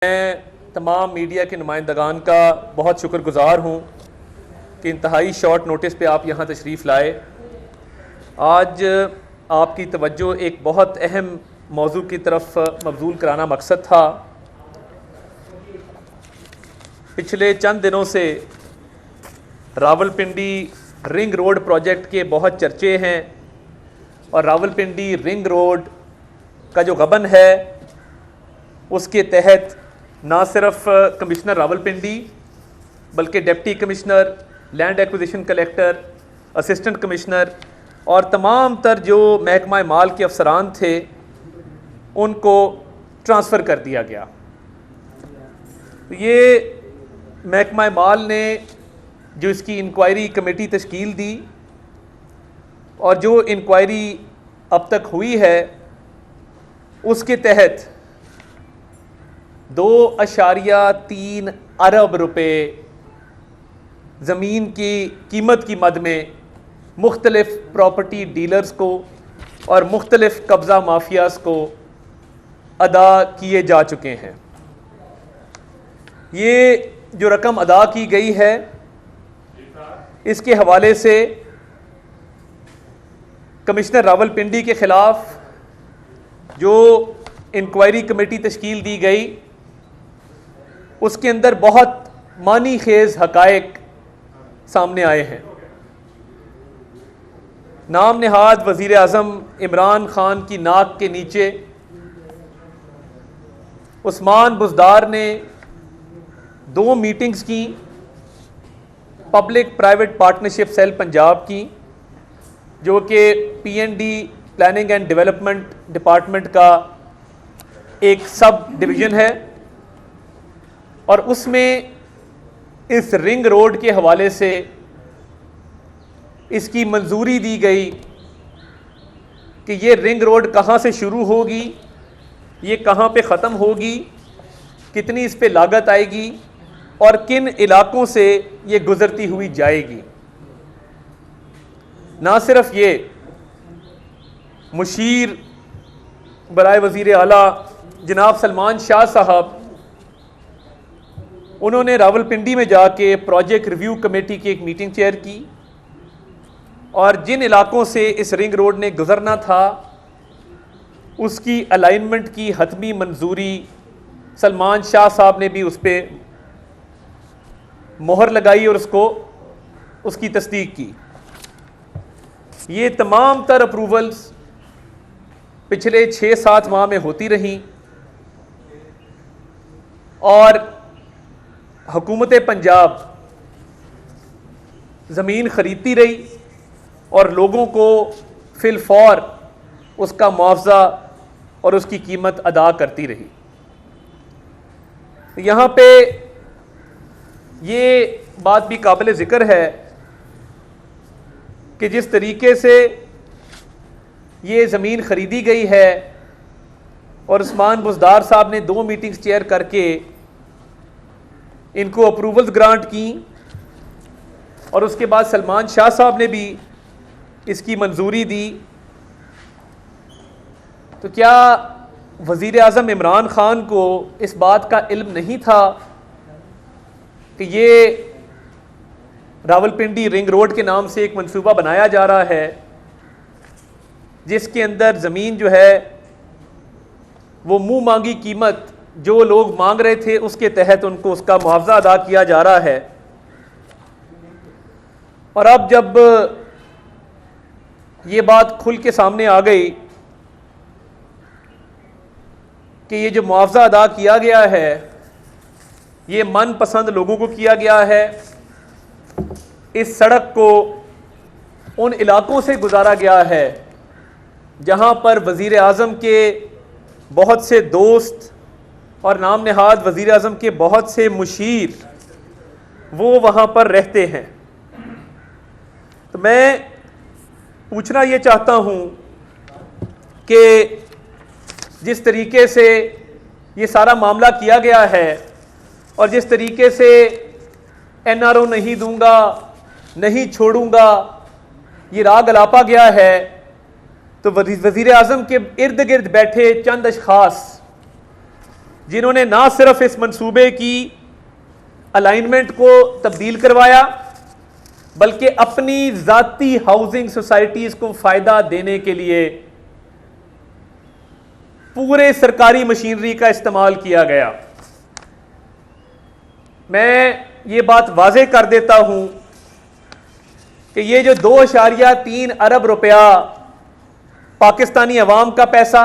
मैं तमाम मीडिया के नुमाइंदगान का बहुत शुक्रगुज़ार हूँ कि इंतहाई शॉर्ट नोटिस पे आप यहाँ तशरीफ़ लाए। आज आपकी तवज्जो एक बहुत अहम मौजू की तरफ मबजूल कराना मकसद था। पिछले चंद दिनों से रावलपिंडी रिंग रोड प्रोजेक्ट के बहुत चर्चे हैं और रावलपिंडी रिंग रोड का जो गबन है उसके तहत ना सिर्फ कमिश्नर रावलपिंडी बल्कि deputy commissioner, land acquisition collector, assistant commissioner और तमाम तर जो महकमा माल के अफसरान थे उनको ट्रांसफ़र कर दिया गया। ये महकमा माल ने जो इसकी इंक्वायरी कमेटी तश्कील दी और जो इंक्वायरी अब तक हुई है उसके तहत 2.3 अरब रुपए ज़मीन की कीमत की मद में मुख्तलिफ़ प्रॉपर्टी डीलर्स को और मुख्तलिफ़ कब्ज़ा माफियाज को अदा किए जा चुके हैं। ये जो रकम अदा की गई है इसके हवाले से कमिश्नर रावलपिंडी के ख़िलाफ़ जो इंक्वायरी कमेटी तश्कील दी गई उसके अंदर बहुत मानी खेज हकायक सामने आए हैं। नाम नहाद वज़ीर आज़म इमरान खान की नाक के नीचे उस्मान बुज़दार ने 2 मीटिंग्स की public private partnership cell Punjab की, जो कि PND planning and development department का एक सब डिवीज़न है, और उसमें इस रिंग रोड के हवाले से इसकी मंजूरी दी गई कि ये रिंग रोड कहाँ से शुरू होगी, ये कहाँ पे ख़त्म होगी, कितनी इस पे लागत आएगी और किन इलाकों से ये गुज़रती हुई जाएगी। ना सिर्फ ये, मुशीर बराए वज़ीर आला जनाब सलमान शाह साहब, उन्होंने रावलपिंडी में जाके प्रोजेक्ट रिव्यू कमेटी की एक मीटिंग चेयर की और जिन इलाकों से इस रिंग रोड ने गुज़रना था उसकी अलाइनमेंट की हतमी मंजूरी सलमान शाह साहब ने भी उस पर मोहर लगाई और उसकी तस्दीक की। ये तमाम तर अप्रूवल्स पिछले 6-7 माह में होती रहीं और हुकूमत पंजाब ज़मीन ख़रीदती रही और लोगों को फिलफौर उसका मुआवजा और उसकी कीमत अदा करती रही। यहाँ पे ये बात भी काबिल ज़िक्र है कि जिस तरीके से ये ज़मीन ख़रीदी गई है और उस्मान बुज़दार साहब ने 2 मीटिंग्स चेयर करके इनको अप्रूवल्स ग्रांट की और उसके बाद सलमान शाह साहब ने भी इसकी मंजूरी दी, तो क्या वज़ीर आज़म इमरान खान को इस बात का इल्म नहीं था कि ये रावलपिंडी रिंग रोड के नाम से एक मंसूबा बनाया जा रहा है जिसके अंदर ज़मीन जो है वो मुंह मांगी कीमत जो लोग मांग रहे थे उसके तहत उनको उसका मुआवजा अदा किया जा रहा है। और अब जब ये बात खुल के सामने आ गई कि ये जो मुआवजा अदा किया गया है ये मनपसंद लोगों को किया गया है, इस सड़क को उन इलाकों से गुजारा गया है जहां पर वज़ीर आज़म के बहुत से दोस्त और नाम नहाद वज़ीर आज़म के बहुत से मुशीर वो वहाँ पर रहते हैं। तो मैं पूछना ये चाहता हूँ कि जिस तरीके से ये सारा मामला किया गया है और जिस तरीके से NRO नहीं दूंगा, नहीं छोड़ूंगा, ये राग अलापा गया है, तो वज़ीर आज़म के इर्द गिर्द बैठे चंद अशखास जिन्होंने ना सिर्फ इस मंसूबे की अलाइनमेंट को तब्दील करवाया बल्कि अपनी ज़ाती हाउसिंग सोसाइटीज़ को फ़ायदा देने के लिए पूरे सरकारी मशीनरी का इस्तेमाल किया गया। मैं ये बात वाज़ेह कर देता हूं कि ये जो 2.3 अरब रुपया पाकिस्तानी अवाम का पैसा,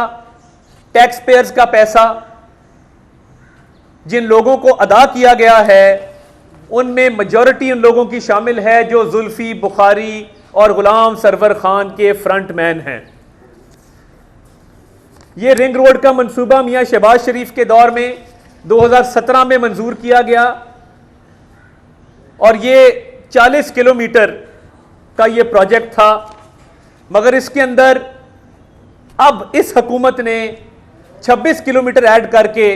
टैक्स पेयर्स का पैसा जिन लोगों को अदा किया गया है, उनमें मेजॉरिटी उन लोगों की शामिल है जो जुल्फी बुखारी और गुलाम सरवर खान के फ्रंटमैन हैं। ये रिंग रोड का मंसूबा मियां शहबाज शरीफ के दौर में 2017 में मंजूर किया गया और ये 40 किलोमीटर का ये प्रोजेक्ट था, मगर इसके अंदर अब इस हुकूमत ने 26 किलोमीटर ऐड करके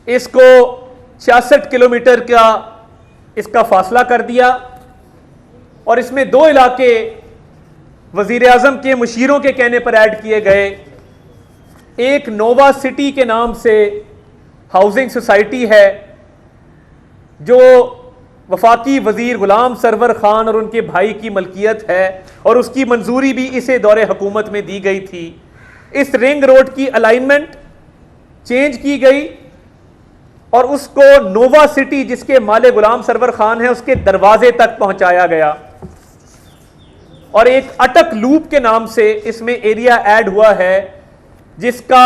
इसको 66 किलोमीटर का इसका फासला कर दिया और इसमें 2 इलाके वजीर आजम के मुशीरों के कहने पर ऐड किए गए। एक नोवा सिटी के नाम से हाउसिंग सोसाइटी है जो वफाकी वजीर गुलाम सरवर खान और उनके भाई की मलकियत है और उसकी मंजूरी भी इसे दौरे हुकूमत में दी गई थी। इस रिंग रोड की अलाइनमेंट चेंज की गई और उसको नोवा सिटी, जिसके माले गुलाम सरवर खान है, उसके दरवाजे तक पहुंचाया गया और एक अटक लूप के नाम से इसमें एरिया ऐड हुआ है जिसका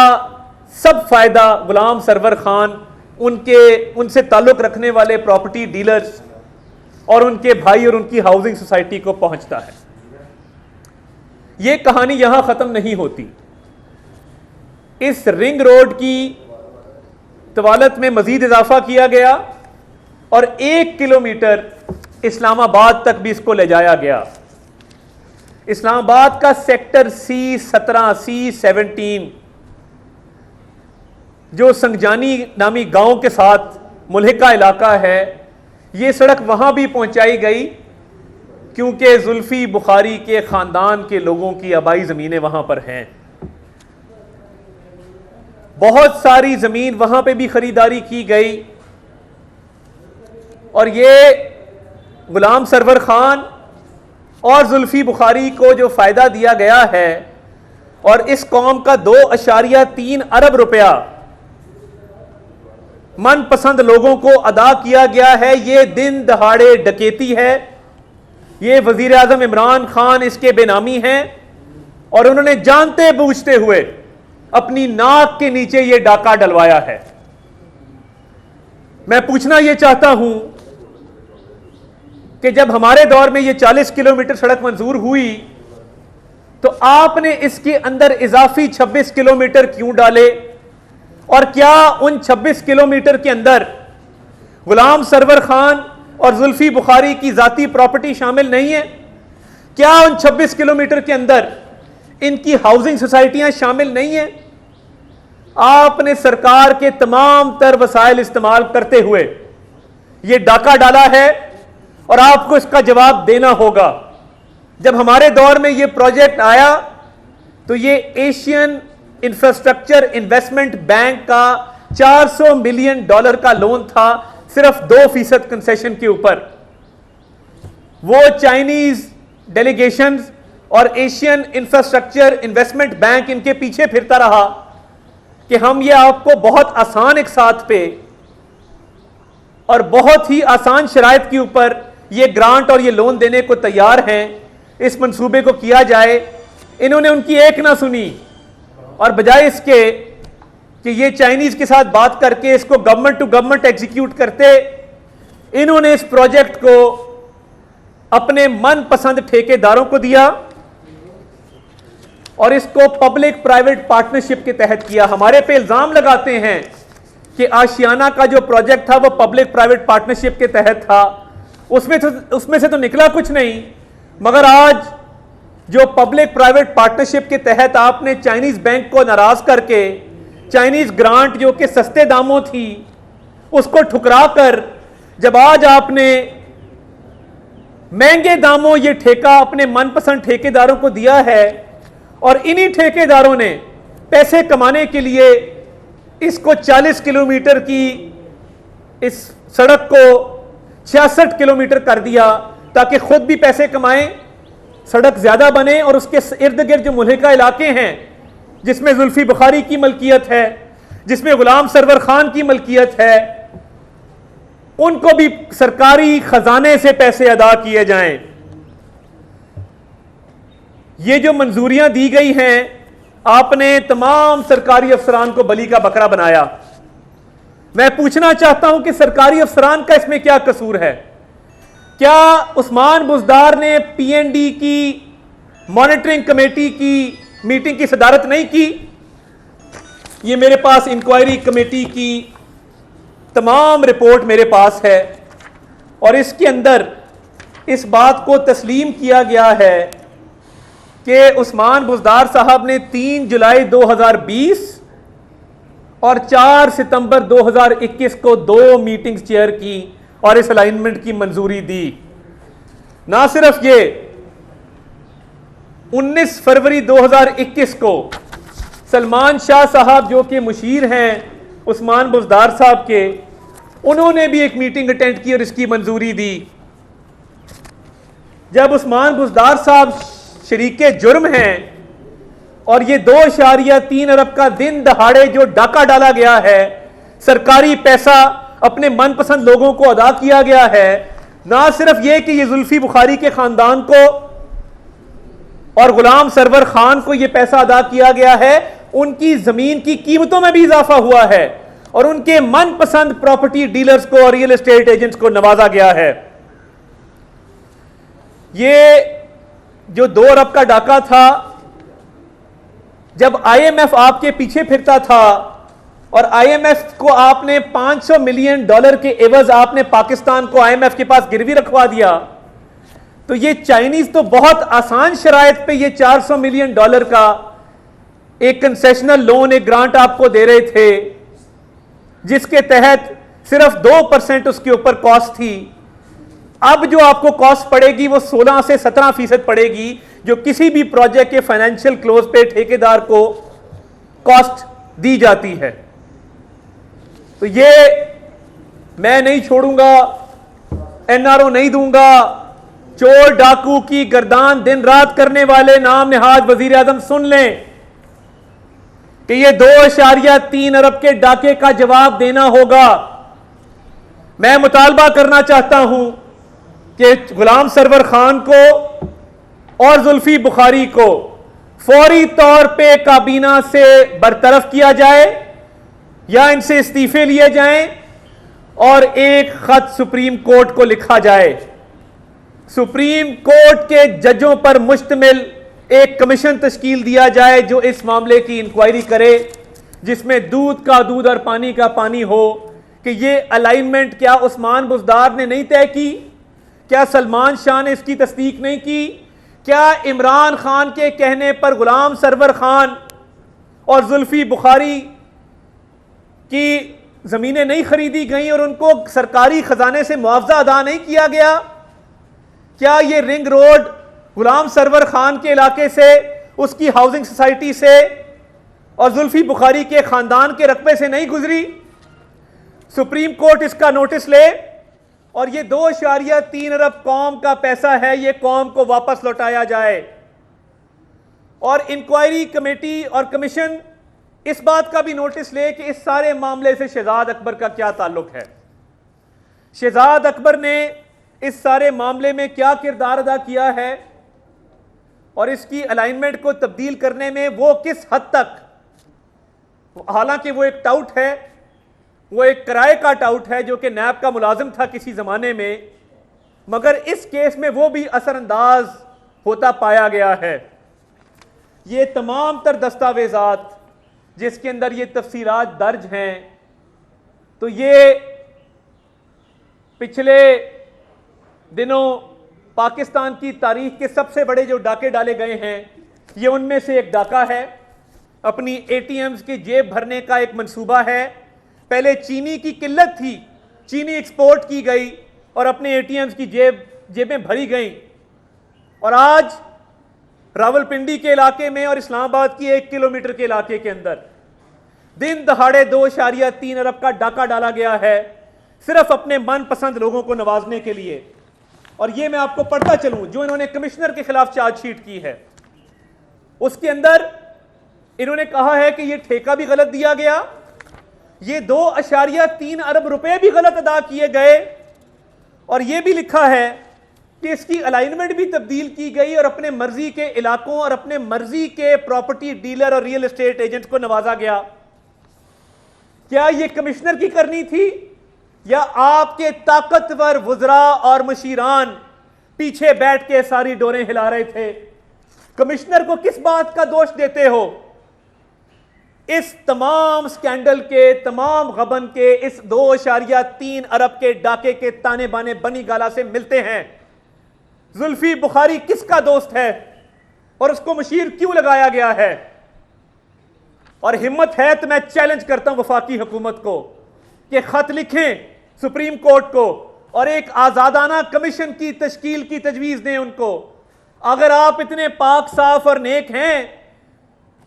सब फायदा गुलाम सरवर खान, उनसे ताल्लुक रखने वाले प्रॉपर्टी डीलर्स और उनके भाई और उनकी हाउसिंग सोसाइटी को पहुंचता है। यह कहानी यहां खत्म नहीं होती। इस रिंग रोड की तवालत में मजीद इजाफा किया गया और 1 किलोमीटर इस्लामाबाद तक भी इसको ले जाया गया। इस्लामाबाद का सेक्टर C17, C17 जो संगजानी नामी गांव के साथ मुल्हिका इलाका है, यह सड़क वहां भी पहुंचाई गई क्योंकि जुल्फी बुखारी के खानदान के लोगों की आबाई जमीनें वहां पर हैं। बहुत सारी जमीन वहां पे भी खरीदारी की गई और ये गुलाम सरवर खान और जुल्फी बुखारी को जो फायदा दिया गया है और इस कौम का 2.3 अरब रुपया मनपसंद लोगों को अदा किया गया है, ये दिन दहाड़े डकैती है। ये वजीर आजम इमरान खान इसके बेनामी हैं और उन्होंने जानते बूझते हुए अपनी नाक के नीचे ये डाका डलवाया है। मैं पूछना यह चाहता हूं कि जब हमारे दौर में ये 40 किलोमीटर सड़क मंजूर हुई तो आपने इसके अंदर इजाफी 26 किलोमीटर क्यों डाले और क्या उन 26 किलोमीटर के अंदर गुलाम सरवर खान और जुल्फी बुखारी की जाती प्रॉपर्टी शामिल नहीं है? क्या उन 26 किलोमीटर के अंदर इनकी हाउसिंग सोसाइटियां शामिल नहीं है? आपने सरकार के तमाम तर वसाइल इस्तेमाल करते हुए यह डाका डाला है और आपको इसका जवाब देना होगा। जब हमारे दौर में यह प्रोजेक्ट आया तो यह एशियन इंफ्रास्ट्रक्चर इन्वेस्टमेंट बैंक का $400 मिलियन का लोन था, सिर्फ 2% कंसेशन के ऊपर। वो चाइनीज डेलीगेशंस और एशियन इंफ्रास्ट्रक्चर इन्वेस्टमेंट बैंक इनके पीछे फिरता रहा कि हम ये आपको बहुत आसान एक साथ पे और बहुत ही आसान शराइत के ऊपर ये ग्रांट और ये लोन देने को तैयार हैं, इस मंसूबे को किया जाए। इन्होंने उनकी एक ना सुनी और बजाय इसके कि ये चाइनीज के साथ बात करके इसको गवर्नमेंट टू गवर्नमेंट एग्जीक्यूट करते, इन्होंने इस प्रोजेक्ट को अपने मनपसंद ठेकेदारों को दिया और इसको पब्लिक प्राइवेट पार्टनरशिप के तहत किया। हमारे पे इल्जाम लगाते हैं कि आशियाना का जो प्रोजेक्ट था वो पब्लिक प्राइवेट पार्टनरशिप के तहत था, उसमें से तो निकला कुछ नहीं। मगर आज जो पब्लिक प्राइवेट पार्टनरशिप के तहत आपने चाइनीज बैंक को नाराज करके चाइनीज ग्रांट जो कि सस्ते दामों थी उसको ठुकरा कर जब आज आपने महंगे दामों ये ठेका अपने मनपसंद ठेकेदारों को दिया है और इन्हीं ठेकेदारों ने पैसे कमाने के लिए इसको 40 किलोमीटर की इस सड़क को 66 किलोमीटर कर दिया ताकि खुद भी पैसे कमाएं, सड़क ज्यादा बने और उसके इर्द गिर्द जो मुल्हिका इलाके हैं जिसमें जुल्फी बुखारी की मलकियत है, जिसमें गुलाम सरवर खान की मलकियत है, उनको भी सरकारी खजाने से पैसे अदा किए जाएं। ये जो मंजूरियां दी गई हैं, आपने तमाम सरकारी अफसरान को बली का बकरा बनाया। मैं पूछना चाहता हूं कि सरकारी अफसरान का इसमें क्या कसूर है? क्या उस्मान बुज़दार ने पीएनडी की मॉनिटरिंग कमेटी की मीटिंग की सदारत नहीं की? ये मेरे पास इंक्वायरी कमेटी की तमाम रिपोर्ट मेरे पास है और इसके अंदर इस बात को तस्लीम किया गया है कि उस्मान बुज़दार साहब ने 3 जुलाई 2020 और 4 सितंबर 2021 को 2 मीटिंग्स चेयर की और इस अलाइनमेंट की मंजूरी दी। ना सिर्फ ये, 19 फरवरी 2021 को सलमान शाह साहब जो कि मुशीर हैं उस्मान बुज़दार साहब के, उन्होंने भी एक मीटिंग अटेंड की और इसकी मंजूरी दी। जब उस्मान बुज़दार साहब शरीके जुर्म हैं और ये 2.3 अरब का दिन दहाड़े जो डाका डाला गया है, सरकारी पैसा अपने मनपसंद लोगों को अदा किया गया है, ना सिर्फ ये कि ये जुल्फी बुखारी के खानदान को और गुलाम सरवर खान को ये पैसा अदा किया गया है, उनकी जमीन की कीमतों में भी इजाफा हुआ है और उनके मनपसंद प्रॉपर्टी डीलर्स को और रियल एस्टेट एजेंट्स को नवाजा गया है। ये जो 2 अरब का डाका था, जब आईएमएफ आपके पीछे फिरता था और आईएमएफ को आपने $500 मिलियन के एवज आपने पाकिस्तान को आईएमएफ के पास गिरवी रखवा दिया, तो ये चाइनीज तो बहुत आसान शराइत पे ये $400 मिलियन का एक कंसेशनल लोन, एक ग्रांट आपको दे रहे थे, जिसके तहत सिर्फ 2% उसके ऊपर कॉस्ट थी। अब जो आपको कॉस्ट पड़ेगी वो 16 से 17% पड़ेगी, जो किसी भी प्रोजेक्ट के फाइनेंशियल क्लोज पे ठेकेदार को कॉस्ट दी जाती है। तो ये मैं नहीं छोड़ूंगा, एनआरओ नहीं दूंगा। चोर डाकू की गर्दान दिन रात करने वाले नाम निहाज वजीर आजम सुन लें कि ये 2.3 अरब के डाके का जवाब देना होगा। मैं मुतालबा करना चाहता हूं कि गुलाम सरवर खान को और जुल्फी बुखारी को फौरी तौर पे काबीना से बरतरफ किया जाए या इनसे इस्तीफे लिए जाएं और एक खत सुप्रीम कोर्ट को लिखा जाए। सुप्रीम कोर्ट के जजों पर मुश्तमिल एक कमीशन तश्कील दिया जाए जो इस मामले की इंक्वायरी करे, जिसमें दूध का दूध और पानी का पानी हो कि ये अलाइनमेंट क्या उस्मान बुज़दार ने नहीं तय की, क्या सलमान शाह ने इसकी तस्दीक नहीं की, क्या इमरान खान के कहने पर गुलाम सरवर खान और जुल्फी बुखारी की जमीनें नहीं खरीदी गई और उनको सरकारी खजाने से मुआवजा अदा नहीं किया गया, क्या ये रिंग रोड गुलाम सरवर खान के इलाके से, उसकी हाउसिंग सोसाइटी से और जुल्फी बुखारी के खानदान के रकबे से नहीं गुजरी? सुप्रीम कोर्ट इसका नोटिस ले और ये 2.3 अरब कौम का पैसा है, ये कौम को वापस लौटाया जाए। और इंक्वायरी कमेटी और कमीशन इस बात का भी नोटिस ले कि इस सारे मामले से शहजाद अकबर का क्या ताल्लुक है, शहजाद अकबर ने इस सारे मामले में क्या किरदार अदा किया है और इसकी अलाइनमेंट को तब्दील करने में वो किस हद तक, हालांकि वो एक टाउट है, वो एक किराए का टाउट है जो कि नैब का मुलाजिम था किसी जमाने में, मगर इस केस में वो भी असरअंदाज होता पाया गया है। ये तमाम तर दस्तावेजात जिसके अंदर ये तफसीलात दर्ज हैं, तो ये पिछले दिनों पाकिस्तान की तारीख के सबसे बड़े जो डाके डाले गए हैं, ये उनमें से एक डाका है। अपनी एटीएम्स की जेब भरने का एक मंसूबा है। पहले चीनी की किल्लत थी, चीनी एक्सपोर्ट की गई और अपने एटीएम्स की जेबें भरी गई, और आज रावलपिंडी के इलाके में और इस्लामाबाद की 1 किलोमीटर के इलाके के अंदर दिन दहाड़े 2.3 अरब का डाका डाला गया है सिर्फ अपने मनपसंद लोगों को नवाजने के लिए। और ये मैं आपको पढ़ता चलूं जो इन्होंने कमिश्नर के खिलाफ चार्जशीट की है, उसके अंदर इन्होंने कहा है कि ये ठेका भी गलत दिया गया, ये 2.3 अरब रुपए भी गलत अदा किए गए, और ये भी लिखा है कि इसकी अलाइनमेंट भी तब्दील की गई और अपने मर्जी के इलाकों और अपने मर्जी के प्रॉपर्टी डीलर और रियल एस्टेट एजेंट को नवाजा गया। क्या यह कमिश्नर की करनी थी या आपके ताकतवर वुज़रा और मशीरान पीछे बैठ के सारी डोरें हिला रहे थे? कमिश्नर को किस बात का दोष देते हो? इस तमाम स्कैंडल के, तमाम गबन के, इस 2.3 अरब के डाके के ताने बाने बनी गाला से मिलते हैं। जुल्फी बुखारी किसका दोस्त है और उसको मशीर क्यों लगाया गया है? और हिम्मत है तो मैं चैलेंज करता हूं वफाकी हुकूमत को कि खत लिखें सुप्रीम कोर्ट को और एक आजादाना कमीशन की तश्कील की तजवीज दें उनको। अगर आप इतने पाक साफ और नेक हैं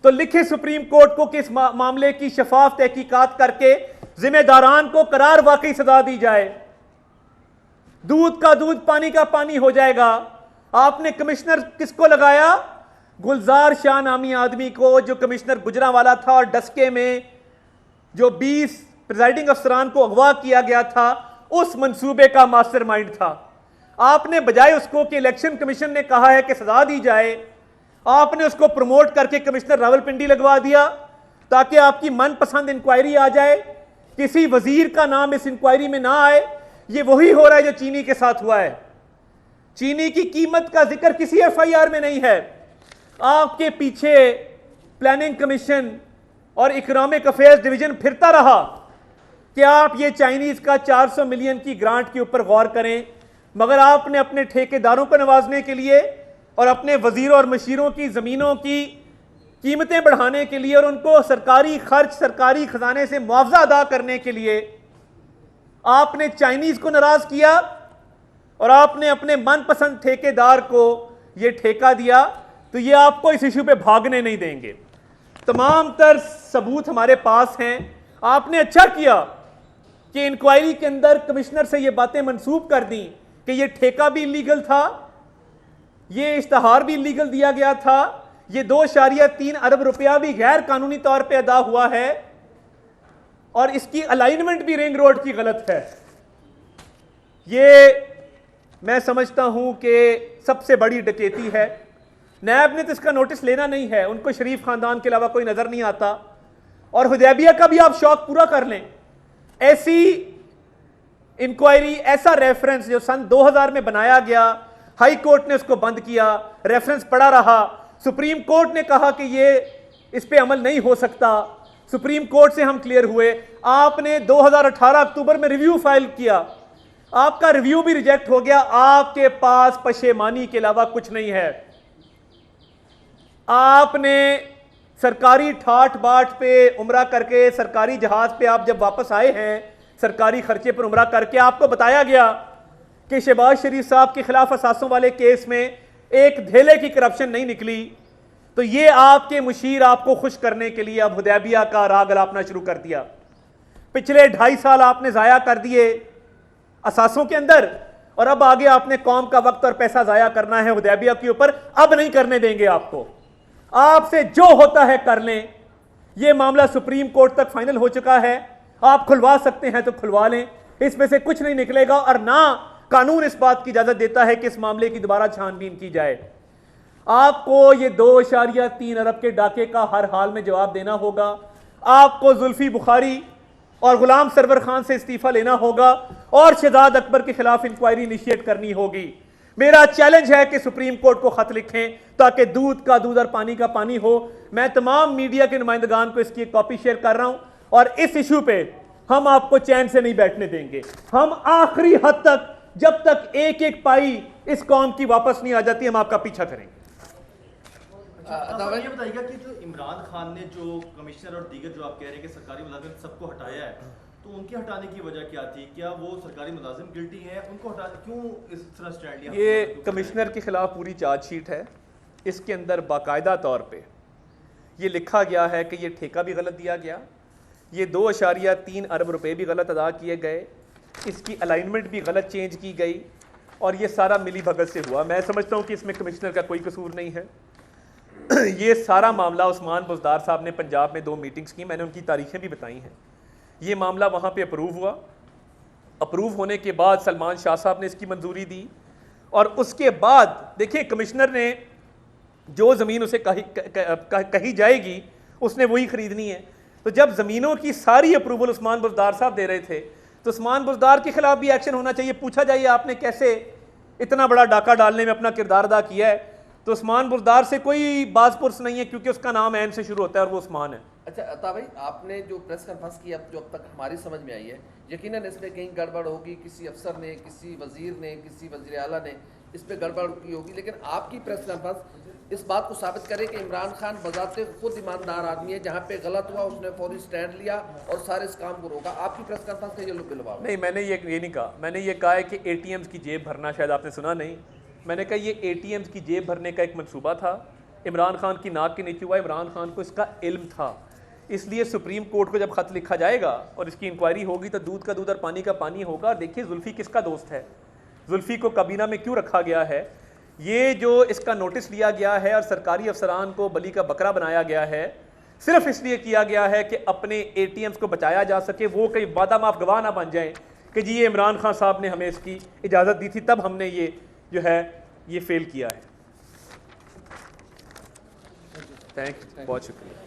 तो लिखे सुप्रीम कोर्ट को कि इस मामले की शफाफ तहकीकात करके जिम्मेदारान को करार वाकई सजा दी जाए। दूध का दूध, पानी का पानी हो जाएगा। आपने कमिश्नर किसको लगाया? गुलजार शाह नामी आदमी को, जो कमिश्नर गुजरांवाला था और डस्के में जो 20 प्रिजाइडिंग अफसरान को अगवा किया गया था, उस मंसूबे का मास्टरमाइंड था। आपने बजाय उसको कि इलेक्शन कमीशन ने कहा है कि सजा दी जाए, आपने उसको प्रमोट करके कमिश्नर रावलपिंडी लगवा दिया ताकि आपकी मनपसंद इंक्वायरी आ जाए, किसी वजीर का नाम इस इंक्वायरी में ना आए। ये वही हो रहा है जो चीनी के साथ हुआ है। चीनी की कीमत का जिक्र किसी एफआईआर में नहीं है। आपके पीछे प्लानिंग कमीशन और इकोनॉमिक अफेयर्स डिवीजन फिरता रहा कि आप ये चाइनीज का 400 मिलियन की ग्रांट के ऊपर गौर करें, मगर आपने अपने ठेकेदारों को नवाजने के लिए और अपने वजीरों और मशीरों की जमीनों की कीमतें बढ़ाने के लिए और उनको सरकारी खर्च, सरकारी खजाने से मुआवजा अदा करने के लिए आपने चाइनीज को नाराज किया और आपने अपने मनपसंद ठेकेदार को यह ठेका दिया। तो ये आपको इस इशू पे भागने नहीं देंगे। तमाम तर सबूत हमारे पास हैं। आपने अच्छा किया कि इंक्वायरी के अंदर कमिश्नर से ये बातें मंसूब कर दी कि ये ठेका भी इलीगल था, ये इश्तहार भी इलीगल दिया गया था, ये 2.3 अरब रुपया भी गैर कानूनी तौर पे अदा हुआ है और इसकी अलाइनमेंट भी रिंग रोड की गलत है। ये मैं समझता हूं कि सबसे बड़ी डकैती है। नैब ने तो इसका नोटिस लेना नहीं है, उनको शरीफ खानदान के अलावा कोई नजर नहीं आता। और हुदैबिया का भी आप शौक पूरा कर लें। ऐसी इंक्वायरी, ऐसा रेफरेंस जो सन 2000 में बनाया गया, हाई कोर्ट ने उसको बंद किया, रेफरेंस पड़ा रहा, सुप्रीम कोर्ट ने कहा कि ये इस पे अमल नहीं हो सकता, सुप्रीम कोर्ट से हम क्लियर हुए। आपने 2018 अक्टूबर में रिव्यू फाइल किया, आपका रिव्यू भी रिजेक्ट हो गया। आपके पास पशेमानी के अलावा कुछ नहीं है। आपने सरकारी ठाट बाट पे उम्रा करके, सरकारी जहाज पे आप जब वापस आए हैं सरकारी खर्चे पर उम्रा करके, आपको बताया गया कि शहबाज शरीफ साहब के खिलाफ असासों वाले केस में एक धेले की करप्शन नहीं निकली। तो ये आपके मुशीर आपको खुश करने के लिए अब हुदैबिया का राग अलापना शुरू कर दिया। पिछले 2.5 साल आपने जाया कर दिए असासों के अंदर और अब आगे आपने कौम का वक्त और पैसा जाया करना है हुदैबिया के ऊपर। अब नहीं करने देंगे आपको। आपसे जो होता है कर लें। यह मामला सुप्रीम कोर्ट तक फाइनल हो चुका है। आप खुलवा सकते हैं तो खुलवा लें, इसमें से कुछ नहीं निकलेगा और ना कानून इस बात की इजाजत देता है कि इस मामले की दोबारा छानबीन की जाए। आपको ये 2.3 अरब के डाके का हर हाल में जवाब देना होगा। आपको जुल्फी बुखारी और गुलाम सरवर खान से इस्तीफा लेना होगा और शहजाद अकबर के खिलाफ इंक्वायरी इनिशिएट करनी होगी। मेरा चैलेंज है कि सुप्रीम कोर्ट को खत लिखें ताकि दूध का दूध और पानी का पानी हो। मैं तमाम मीडिया के नुमाइंदगान को इसकी एक कॉपी शेयर कर रहा हूं और इस इशू पे हम आपको चैन से नहीं बैठने देंगे। हम आखिरी हद तक, जब तक एक एक पाई इस कौम की वापस नहीं आ जाती, हम आपका पीछा करेंगे। ये बताइएगा कि जो इमरान खान ने जो कमिश्नर और दीगर जो आप कह रहे हैं कि सरकारी मुलाजिम सबको हटाया है, तो उनके हटाने की वजह क्या थी? क्या वो सरकारी मुलाजिम गिल्टी हैं? उनको हटा क्यों इस तरह स्टैंड लिया? ये कमिश्नर के खिलाफ पूरी चार्जशीट है इसके अंदर बाकायदा तौर पे ये लिखा गया है कि ये ठेका भी गलत दिया गया, ये 2.3 अरब रुपए भी गलत अदा किए गए, इसकी अलाइनमेंट भी गलत चेंज की गई और ये सारा मिली भगत से हुआ। मैं समझता हूँ कि इसमें कमिश्नर का कोई कसूर नहीं है। ये सारा मामला उस्मान बुज़दार साहब ने पंजाब में 2 मीटिंग्स की, मैंने उनकी तारीखें भी बताई हैं। ये मामला वहाँ पे अप्रूव हुआ, अप्रूव होने के बाद सलमान शाह साहब ने इसकी मंजूरी दी और उसके बाद देखिए कमिश्नर ने जो ज़मीन उसे कही जाएगी उसने वही ख़रीदनी है। तो जब ज़मीनों की सारी अप्रूवल उस्मान बुज़दार साहब दे रहे थे तो उस्मान बुज़दार के खिलाफ भी एक्शन होना चाहिए। पूछा जाइए आपने कैसे इतना बड़ा डाका डालने में अपना किरदार अदा किया है, तो उस्मान बुज़दार से कोई बाज़पुरस नहीं है क्योंकि उसका नाम ऐन से शुरू होता है और वो उस्मान है। अच्छा अता भाई, आपने जो प्रेस कॉन्फ्रेंस की अब तक हमारी समझ में आई है, यकीनन इसमें कहीं गड़बड़ होगी, किसी अफसर ने, किसी वजीर ने, किसी वज़ीर आला ने इस पर गड़बड़ की होगी, लेकिन आपकी प्रेस कॉन्फ्रेंस इस बात को साबित करे कि इमरान खान बजाते खुद ईमानदार आदमी है, जहाँ पे गलत हुआ उसने फौरी स्टैंड लिया और सारे इस काम को रोका। आपकी प्रेस कॉन्फ्रेंस का ये लुभाव नहीं, मैंने ये नहीं कहा। मैंने ये कहा है कि ATMs की जेब भरना, शायद आपने सुना नहीं, मैंने कहा ये ATMs की जेब भरने का एक मंसूबा था, इमरान खान की नाक के नीचे हुआ, इमरान खान को इसका इल्म था, इसलिए सुप्रीम कोर्ट को जब ख़त लिखा जाएगा और इसकी इंक्वायरी होगी तो दूध का दूध और पानी का पानी होगा। देखिए जुल्फ़ी किसका दोस्त है, जुल्फ़ी को काबीना में क्यों रखा गया है, ये जो इसका नोटिस लिया गया है और सरकारी अफसरान को बली का बकरा बनाया गया है सिर्फ इसलिए किया गया है कि अपने ATMs को बचाया जा सके, वो कहीं वादा माफ गवाह ना बन जाए कि जी ये इमरान खान साहब ने हमें इसकी इजाज़त दी थी तब हमने ये जो है ये फेल किया है। थैंक यू, बहुत शुक्रिया।